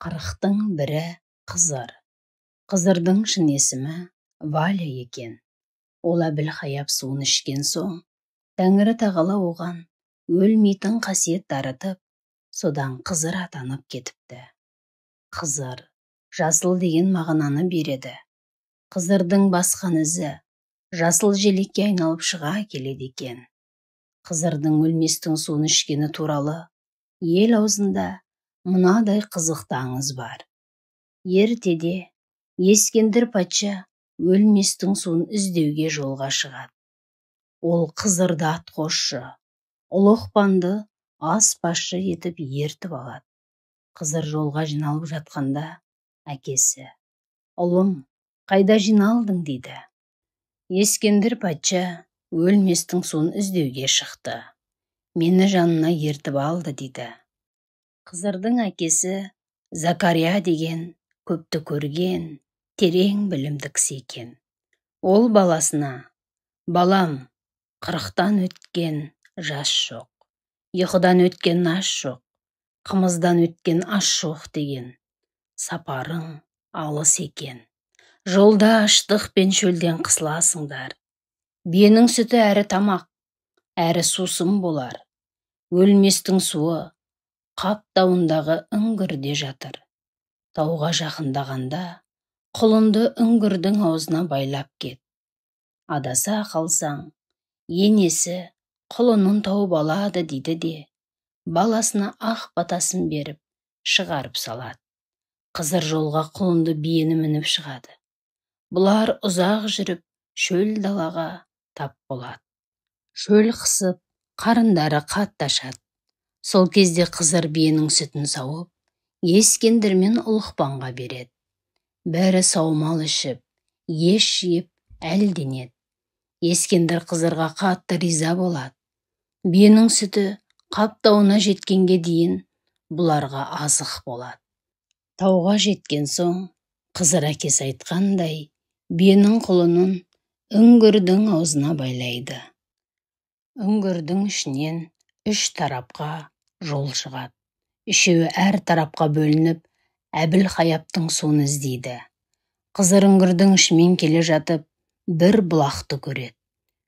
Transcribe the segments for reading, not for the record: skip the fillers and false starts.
Қырықтың бірі Қызыр. Қызырдың шын есімі Валя екен. Ол Әбілхайап суын ішкен соң, Тәңірі тағала оған өлмейтін қасиет дарытып, содан Қызыр атанып кетіпті. Қызыр, жасыл деген мағынаны береді. Қызырдың басқан ізі жасыл желекке айналып шыға келеді екен. Қызырдың өлместің суын ішкені туралы ел аузында мынадай қызықты аңыз бар. Ертеде Ескендір патша өлместің суын іздеуге жолға шығады. Ол Қызырды атқосшы, Ұлықпанды аспазшы етіп ертіп алады. Қызыр жолға жиналып жатқанда, әкесі: «Ұлым, қайда жиналдың?» дейді. Ескендір патша өлместің суын іздеуге шықты. Мені жанына ертіп алды дейді. Қызырдың әкесі Закария деген көпті көрген, терең білімді кісі екен. Ол баласына: «Балам, 40-тан өткен жас жоқ, ұйқыдан өткен ас жоқ, қымыздан өткен ас жоқ деген. Сапарың алыс екен. Жолда аштық пен шөлден қысыласыңдар. Бенің сүті әрі тамақ, әрі сусын болар. Өлместің суы Қап тауындағы үңгірде жатыр. Тауға жақындағанда, құлынды үңгірдің аузына байлап кет. Адаса қалсаң, енесі құлынын тауып алады» дейді де, баласына ақ батасын беріп, шығарып салады. Қызыр жолға құлынды биені мініп шығады. Бұлар ұзақ жүріп, шөл далаға тап болады. Шөл қысып, қарындары қатты ашады. Сол кезде Қызыр биенің сүтін сауып, Ескендір мен Ұлықпанға береді. Бәрі саумал ішіп, еш жеп, әлденеді. Ескендір Қызырға қатты риза болады. Биенің сүті Қап тауына жеткенге дейін бұларға азық болады. Тауға жеткен соң, Қызыр әкесі айтқандай, биенің құлынын үңгірдің аузына байлайды. Үңгірдің ішінен 3 тарапқа жол шығады. Үшеуі әр тарапқа бөлініп, Әбілхаяптың суын іздейді. Қызыр үңгірдің ішімен келе жатып, бір бұлақты көреді.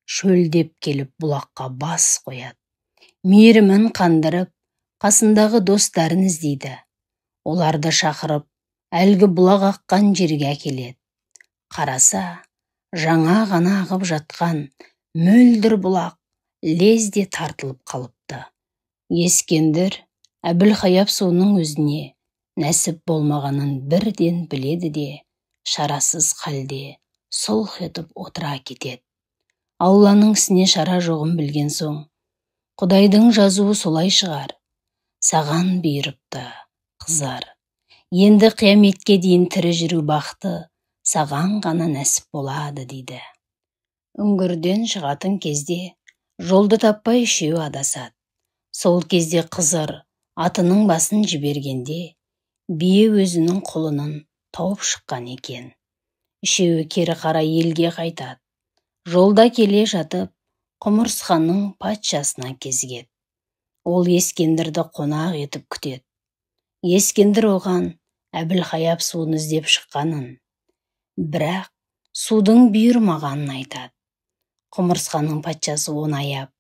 Шөлдеп келіп бұлаққа бас қояды. Мейірімін қандырып, қасындағы достарын іздейді. Оларды шақырып, әлгі бұлақ аққан жерге әкеледі. Қараса, жаңа ғана ағып жатқан мөлдір бұлақ лезде тартылып қалыпты. Ескендір Әбілхаяп суының өзіне нәсіп болмағанын бірден біледі де, шарасыз халде сұлқ етіп отыра кетеді. Алланың ісіне шара жоғын білген соң, Құдайдың жазуы солай шығар. Саған бұйырыпты, Қызыр. Енді қияметке дейін тірі жүру бақыты саған ғана нәсіп болады» дейді. Үңгірден шығатын кезде жолды таппай үшеуі адасады. Сол кезде Қызыр атының басын жібергенде, бие өзінің құлынын тауып шыққан екен. Үшеуі кері қарай елге қайтады. Жолда келе жатып, құмырсқаның патшасына кезігеді. Ол Ескендірді қонақ етіп күтеді. Ескендір оған Әбілхаяп суын іздеп шыққанын, бірақ судың бұйырмағанын айтады. Құмырсқаның патшасы оны аяп,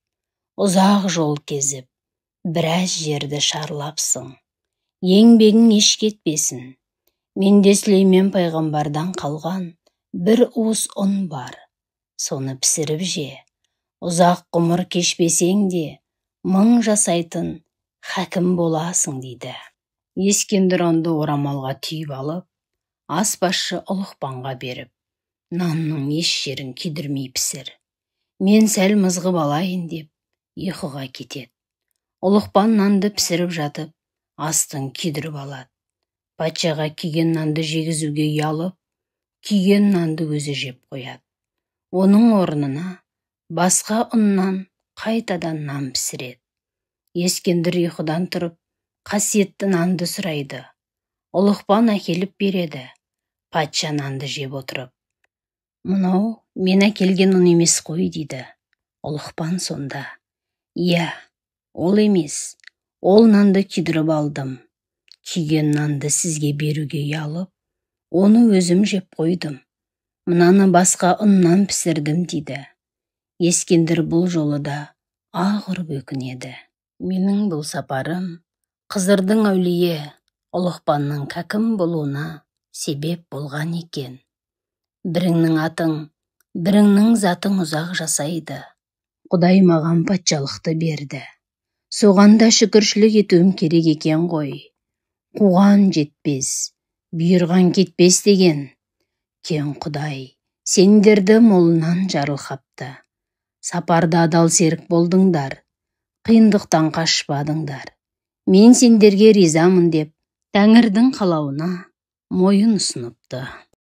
ұзақ жол кезіп, біраз жерді шарлапсың. Еңбегің еш кетпесін. Менде Сүлеймен пайғамбардан қалған бір уыс ұн бар. Соны пісіріп же. Ұзақ ғұмыр кешпесең де, 1000 жасайтын хәкім боласың» дейді. Ескендір ұнды орамалға түйіп алып, аспазшы Ұлықпанға беріп: «Нанның еш жерін күйдірмей пісір. Мен сәл мызғып алайын» деп, ұйқыға кетеді. Ұлықпан нанды пісіріп жатып, астын күйдіріп алады. Патшаға күйген нанды жегізуге ұялып, күйген нанды өзі жеп қояды. Оның орнына басқа ұннан қайтадан нан пісіреді. Ескендір ұйқыдан тұрып, қасиетті нанды сұрайды. Ұлықпан әкеліп береді. Патша нанды жеп отырып: «Мынау мен әкелген ұн емес қой» дейді. Ұлықпан сонда: «Иә, ол емес, ол нанды күйдіріп алдым. Күйген нанды сізге беруге ұялып, оны өзім жеп қойдым. Мынаны басқа ұннан пісірдім дейді. Ескендір бұл жолы да ағырып өкінеді. Менің бұл сапарым Қызырдың әулие Ұлықпанның кәкім болуына себеп болған екен. Біріңнің атың, біріңнің затың ұзақ жасайды. Құдай маған патшалықты берді. Соған да шүкіршілік етуім керек екен ғой. Қуған жетпес, бұйырған кетпес деген. Кен Құдай, сендерді молынан жарылқапты. Сапарда адал серік болдыңдар, қиындықтан қашпадыңдар. Мен сендерге ризамын деп, Тәңірдің қалауына мойын ұсыныпты.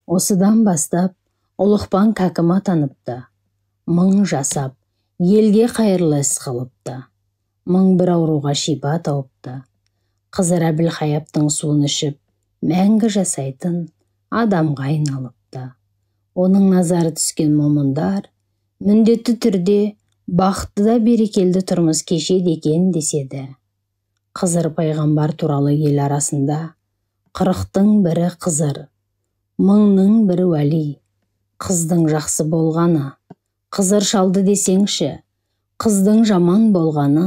Осыдан бастап, Ұлықпан кәкім атаныпты. Мың жасап, елге қайырлы іс қылыпты. Мың бір ауруға шипа тауыпты. Қызыр Әбілқайыптың суын ішіп, мәңгі жасайтын адамға айналыпты. Оның назары түскен момындар міндетті түрде бақытты да берекелді тұрмыс кешеді екен деседі. Қызыр пайғамбар туралы ел арасында 40-тың бірі Қызыр, 1000-ның бірі уәли. Қыздың жақсы болғаны Қызыр шалды десеңші, қыздың жаман болғаны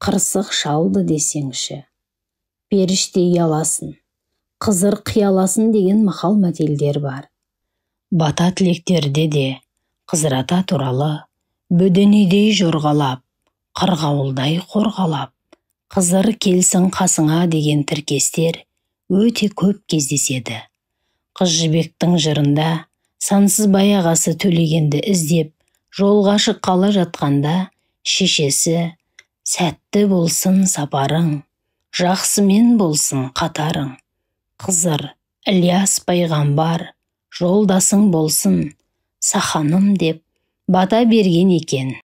қырсық шалды десеңші. Періште ұяласын, Қызыр қияласын деген мақал мәтелдер бар. Бата тілектерде де Қызыр ата туралы бөденедей жорғалап, қырғауылдай қорғалап, Қызыр келсін қасыңа деген тіркестер өте көп кездеседі. Қыз жібектің жырында сансыз баяғасы төлегенді іздеп жолға шыққалы жатқанда шешесі «Сәтті болсын сапарың, жақсымен болсын қатарың. Қызыр, Ілияс пайғамбар, жолдасың болсын, саханым» деп бата берген екен.